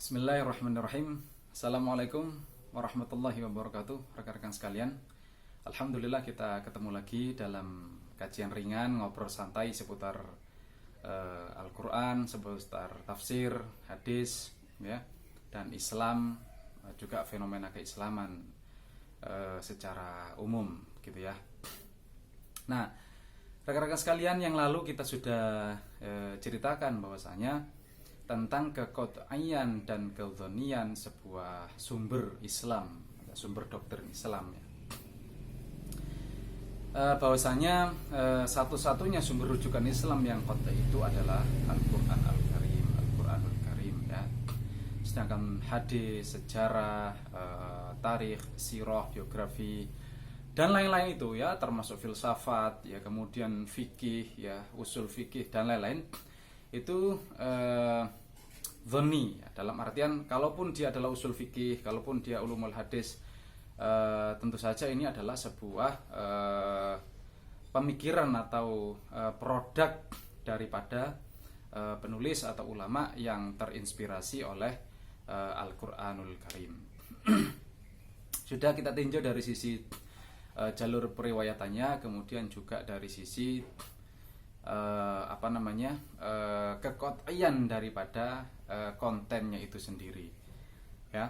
Bismillahirrahmanirrahim. Assalamualaikum warahmatullahi wabarakatuh. Rekan-rekan sekalian, alhamdulillah kita ketemu lagi dalam kajian ringan, ngobrol santai seputar Al-Quran, seputar tafsir, hadis, ya, dan Islam, juga fenomena keislaman secara umum, gitu ya. Nah, rekan-rekan sekalian, yang lalu kita sudah ceritakan bahwasanya tentang keqat'iyan dan kedhonian sebuah sumber Islam, sumber doktrin Islam, ya. Bahwasanya satu-satunya sumber rujukan Islam yang qat'i itu adalah Al-Quran Al-Karim, Al-Quranul Karim, ya. Sedangkan hadis, sejarah, tarikh, sirah, biografi dan lain-lain itu, ya, termasuk filsafat, ya, kemudian fikih, ya, usul fikih dan lain-lain, itu dhoni, ya, dalam artian kalaupun dia adalah usul fikih, kalaupun dia ulumul hadis, tentu saja ini adalah sebuah pemikiran atau produk daripada penulis atau ulama yang terinspirasi oleh Al-Quranul Karim. Sudah kita tinjau dari sisi jalur periwayatannya, kemudian juga dari sisi keqat'iyan daripada kontennya itu sendiri, ya.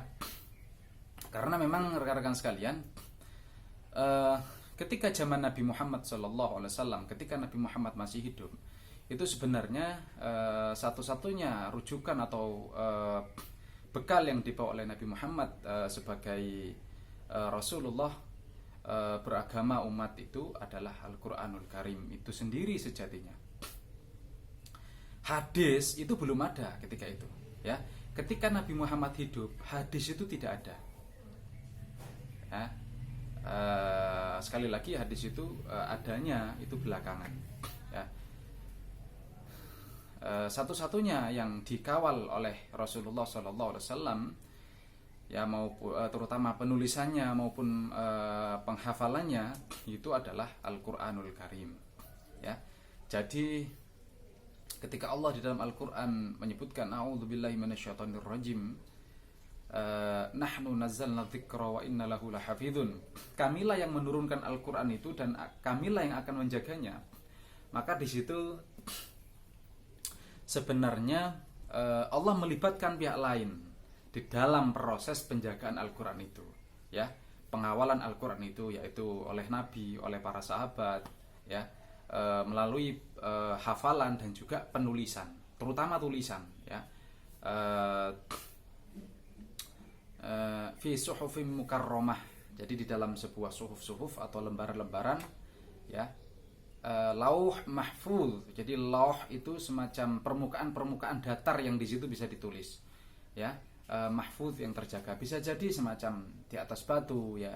Karena memang rekan-rekan sekalian, ketika zaman Nabi Muhammad SAW, ketika Nabi Muhammad masih hidup, itu sebenarnya satu-satunya rujukan atau bekal yang dibawa oleh Nabi Muhammad sebagai Rasulullah beragama umat itu adalah Al-Quranul Karim itu sendiri sejatinya. Hadis itu belum ada ketika itu, ya. Ketika Nabi Muhammad hidup, hadis itu tidak ada, ya. Sekali lagi, hadis itu adanya itu belakangan, ya. Satu-satunya yang dikawal oleh Rasulullah SAW, ya, terutama penulisannya maupun penghafalannya, itu adalah Al-Quranul Karim, ya. Jadi ketika Allah di dalam Al-Quran menyebutkan a'udzubillahi minasyaitonirrajim, nahnu nazzalna dzikra wa inna lahu lahafizun, kamilah yang menurunkan Al-Quran itu dan kamilah yang akan menjaganya. Maka di situ sebenarnya Allah melibatkan pihak lain di dalam proses penjagaan Al-Quran itu, ya, pengawalan Al-Quran itu, yaitu oleh Nabi, oleh para sahabat, ya, melalui hafalan dan juga penulisan, terutama tulisan, ya, fi suhufim mukarramah, jadi di dalam sebuah suhuf atau lembaran-lembaran, ya, lauh mahfuz. Jadi lauh itu semacam permukaan datar yang di situ bisa ditulis, ya. Mahfuz yang terjaga, bisa jadi semacam di atas batu, ya,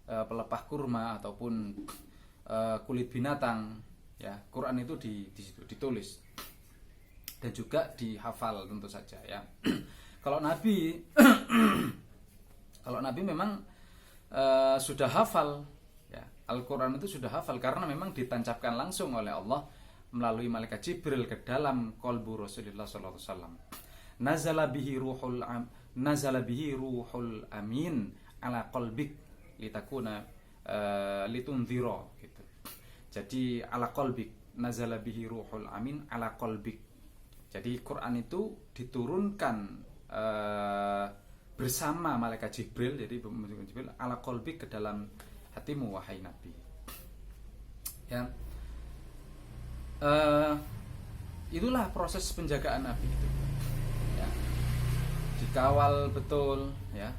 pelepah kurma ataupun kulit binatang, ya. Quran itu di situ ditulis dan juga dihafal tentu saja, ya. Kalau Nabi kalau Nabi memang sudah hafal, ya, Al-Quran itu sudah hafal karena memang ditancapkan langsung oleh Allah melalui malaikat Jibril ke dalam qalbu Rasulullah SAW. Nazala bihi ruhul amin ala qalbik litakuna litunzira, gitu. Jadi ala qalbik, nazala bihi ruhul amin ala qalbik. Jadi Quran itu diturunkan bersama malaikat Jibril, jadi Jibril ala qalbik, ke dalam hatimu wahai Nabi, ya. Itulah proses penjagaan Nabi itu, ya, dikawal betul, ya.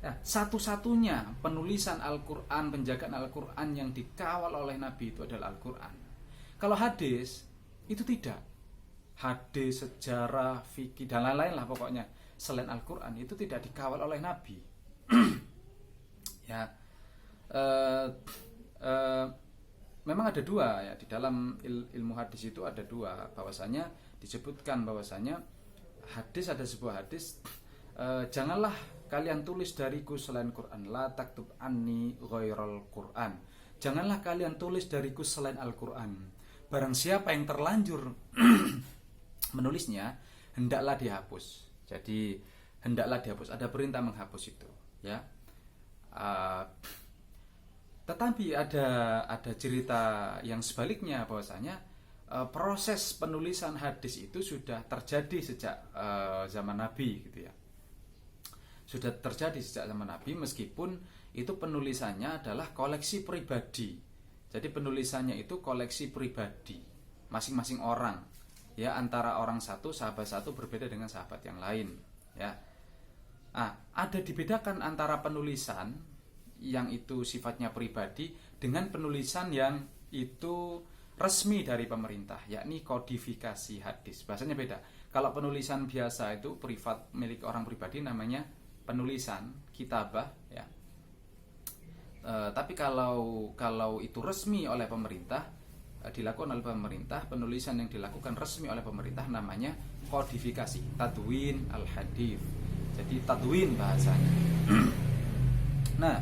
Nah, satu-satunya penulisan Al-Quran, penjagaan Al-Quran yang dikawal oleh Nabi itu adalah Al-Quran. Kalau hadis itu tidak, hadis, sejarah, fikih dan lain-lain lah pokoknya selain Al-Quran itu tidak dikawal oleh Nabi. Ya, memang ada dua, ya, di dalam ilmu hadis itu ada dua, bahwasanya disebutkan bahwasanya hadis, ada sebuah hadis, janganlah kalian tulis dariku selain Quran, la taktub anni ghairal Quran, janganlah kalian tulis dariku selain Al-Quran. Barang siapa yang terlanjur menulisnya, hendaklah dihapus, Jadi hendaklah dihapus, ada perintah menghapus itu, ya. Uh, tetapi ada cerita yang sebaliknya bahwasanya proses penulisan hadis itu sudah terjadi sejak zaman Nabi gitu ya. Sudah terjadi sejak zaman Nabi, meskipun itu penulisannya adalah koleksi pribadi. Jadi penulisannya itu koleksi pribadi masing-masing orang, ya, antara orang satu, sahabat satu berbeda dengan sahabat yang lain, ya. Ada dibedakan antara penulisan yang itu sifatnya pribadi dengan penulisan yang itu resmi dari pemerintah, yakni kodifikasi hadis. Bahasanya beda. Kalau penulisan biasa itu privat, milik orang pribadi, namanya penulisan kitabah, ya. Tapi kalau itu resmi oleh pemerintah, dilakukan oleh pemerintah, penulisan yang dilakukan resmi oleh pemerintah namanya kodifikasi, tadwin al-hadis. Jadi tadwin bahasanya. Nah,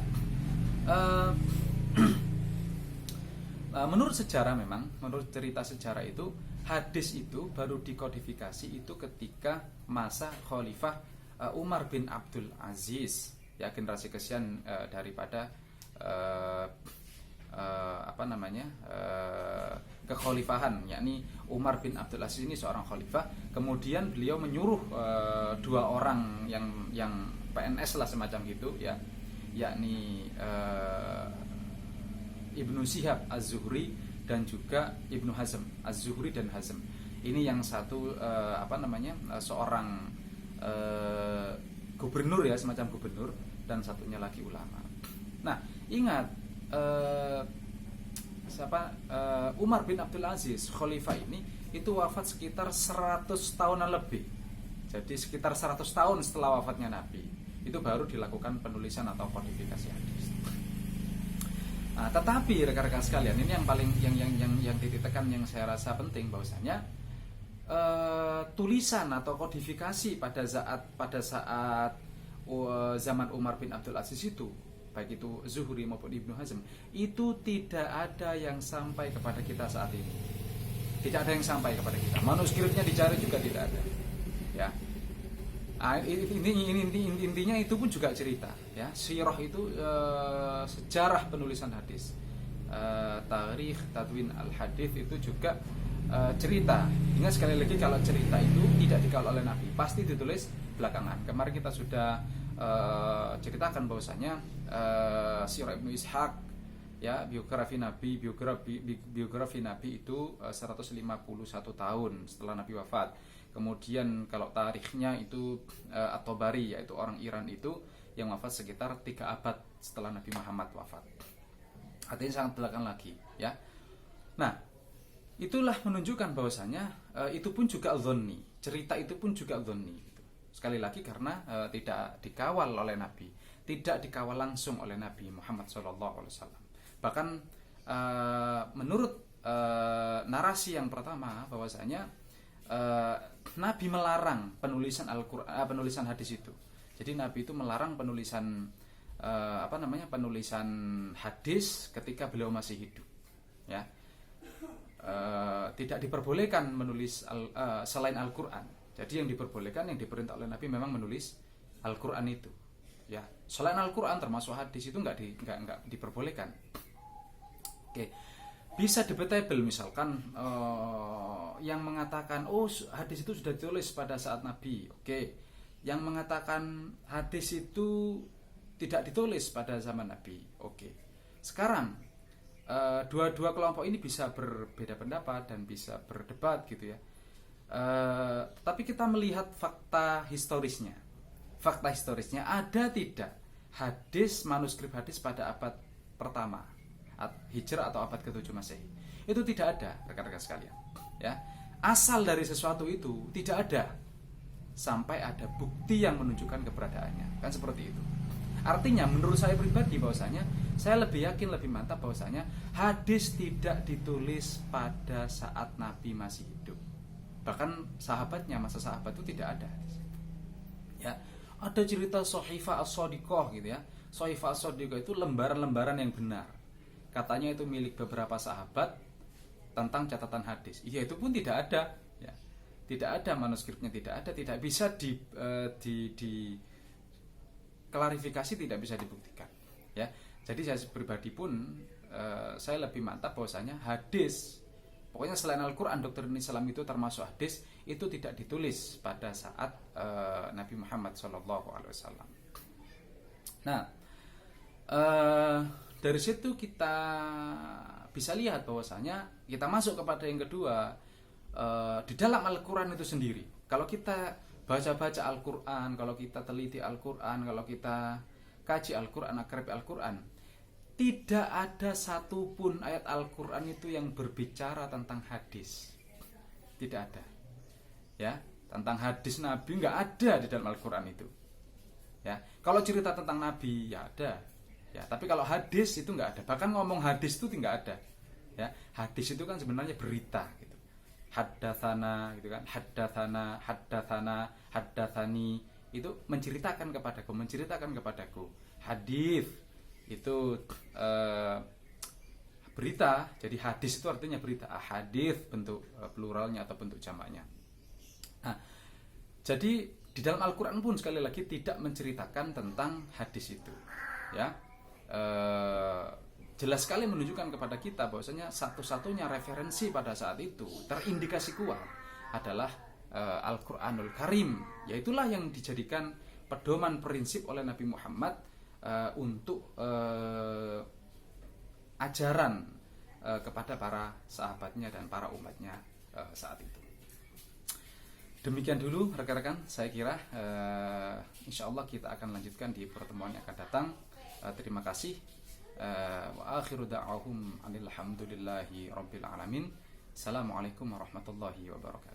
menurut sejarah, memang menurut cerita sejarah itu, hadis itu baru dikodifikasi itu ketika masa Khalifah Umar bin Abdul Aziz, ya, generasi kesekian daripada kekhalifahan, yakni Umar bin Abdul Aziz ini seorang khalifah. Kemudian beliau menyuruh dua orang yang PNS lah semacam gitu, ya, yakni Ibnu Syihab Az-Zuhri dan juga Ibnu Hazm, Az-Zuhri dan Hazm. Ini yang satu seorang gubernur, ya, semacam gubernur, dan satunya lagi ulama. Nah, ingat Umar bin Abdul Aziz, khalifah ini itu wafat sekitar 100 tahunan lebih. Jadi sekitar 100 tahun setelah wafatnya Nabi, itu baru dilakukan penulisan atau kodifikasi hadis. Nah, tetapi rekan-rekan sekalian, ini yang paling yang titik tekan yang saya rasa penting, bahwasanya tulisan atau kodifikasi pada saat zaman Umar bin Abdul Aziz itu, baik itu Zuhri maupun Ibnu Hazm, itu tidak ada yang sampai kepada kita saat ini. Tidak ada yang sampai kepada kita. Manuskripnya dicari juga tidak ada. Ya. Intinya itu pun juga cerita, ya. Sirah itu sejarah penulisan hadis. Tarikh Tadwin al-Hadis itu juga cerita. Ingat sekali lagi, kalau cerita itu tidak dikawal oleh Nabi, pasti ditulis belakangan. Kemarin kita sudah ceritakan bahwasanya Sirah Ibnu Ishaq, ya, biografi Nabi itu 151 tahun setelah Nabi wafat. Kemudian kalau tarikhnya itu At-Tabari, yaitu orang Iran itu, yang wafat sekitar 3 abad setelah Nabi Muhammad wafat. Artinya sangat belakang lagi, ya. Nah, itulah menunjukkan bahwasanya itu pun juga dhonni. Cerita itu pun juga dhonni, gitu. Sekali lagi karena tidak dikawal oleh Nabi, tidak dikawal langsung oleh Nabi Muhammad SAW. Bahkan menurut narasi yang pertama, bahwasanya Nabi melarang penulisan Al-Quran, penulisan hadis itu. Jadi Nabi itu melarang penulisan penulisan hadis ketika beliau masih hidup, ya. Tidak diperbolehkan menulis selain Al-Quran. Jadi yang diperbolehkan, yang diperintah oleh Nabi memang menulis Al-Quran itu, ya. Selain Al-Quran termasuk hadis itu nggak diperbolehkan. Oke. Bisa debatable, misalkan yang mengatakan hadis itu sudah ditulis pada saat Nabi. Oke. Yang mengatakan hadis itu tidak ditulis pada zaman Nabi. Oke. Sekarang dua kelompok ini bisa berbeda pendapat dan bisa berdebat, gitu ya. Tapi kita melihat fakta historisnya. Fakta historisnya, ada tidak hadis, manuskrip hadis pada abad pertama Hijrah atau abad ke-7 Masehi? Itu tidak ada, rekan-rekan sekalian, ya. Asal dari sesuatu itu tidak ada sampai ada bukti yang menunjukkan keberadaannya, kan seperti itu. Artinya menurut saya pribadi, bahwasanya saya lebih yakin, lebih mantap bahwasanya hadis tidak ditulis pada saat Nabi masih hidup. Bahkan sahabatnya, masa sahabat itu tidak ada hadis. Ya, ada cerita Shahifah As-Shadiqah, gitu ya. Shahifah As-Shadiqah itu lembaran-lembaran yang benar. Katanya itu milik beberapa sahabat tentang catatan hadis. Iya, itu pun tidak ada, ya. tidak ada manuskripnya, tidak bisa di klarifikasi, tidak bisa dibuktikan, ya. Jadi saya pribadi pun saya lebih mantap bahwasanya hadis, pokoknya selain Al-Quran, doktrin Islam itu termasuk hadis, itu tidak ditulis pada saat Nabi Muhammad SAW. Nah, dari situ kita bisa lihat bahwasanya kita masuk kepada yang kedua, di dalam Al-Quran itu sendiri. Kalau kita baca-baca Al-Quran, kalau kita teliti Al-Quran, kalau kita kaji Al-Quran, akrab Al-Quran, tidak ada satupun ayat Al-Quran itu yang berbicara tentang hadis. Tidak ada, ya, tentang hadis Nabi nggak ada di dalam Al-Quran itu, ya. Kalau cerita tentang Nabi ya ada, ya, tapi kalau hadis itu nggak ada. Bahkan ngomong hadis itu tidak ada, ya. Hadis itu kan sebenarnya berita gitu. Haddatsana gitu kan, haddatsana, haddatsani, itu menceritakan kepadaku. Hadis itu berita, jadi hadis itu artinya berita. Hadis bentuk pluralnya atau bentuk jamaknya. Nah, jadi di dalam Al-Quran pun sekali lagi tidak menceritakan tentang hadis itu, ya. Jelas sekali menunjukkan kepada kita bahwasanya satu-satunya referensi pada saat itu terindikasi kuat adalah Al-Quranul Karim, yaitulah yang dijadikan pedoman prinsip oleh Nabi Muhammad untuk ajaran kepada para sahabatnya dan para umatnya saat itu. Demikian dulu rekan-rekan, saya kira insya Allah kita akan lanjutkan di pertemuan yang akan datang. Terima kasih. Wa akhiru da'ahum alhamdulillahi rabbil alamin. Assalamualaikum warahmatullahi wabarakatuh.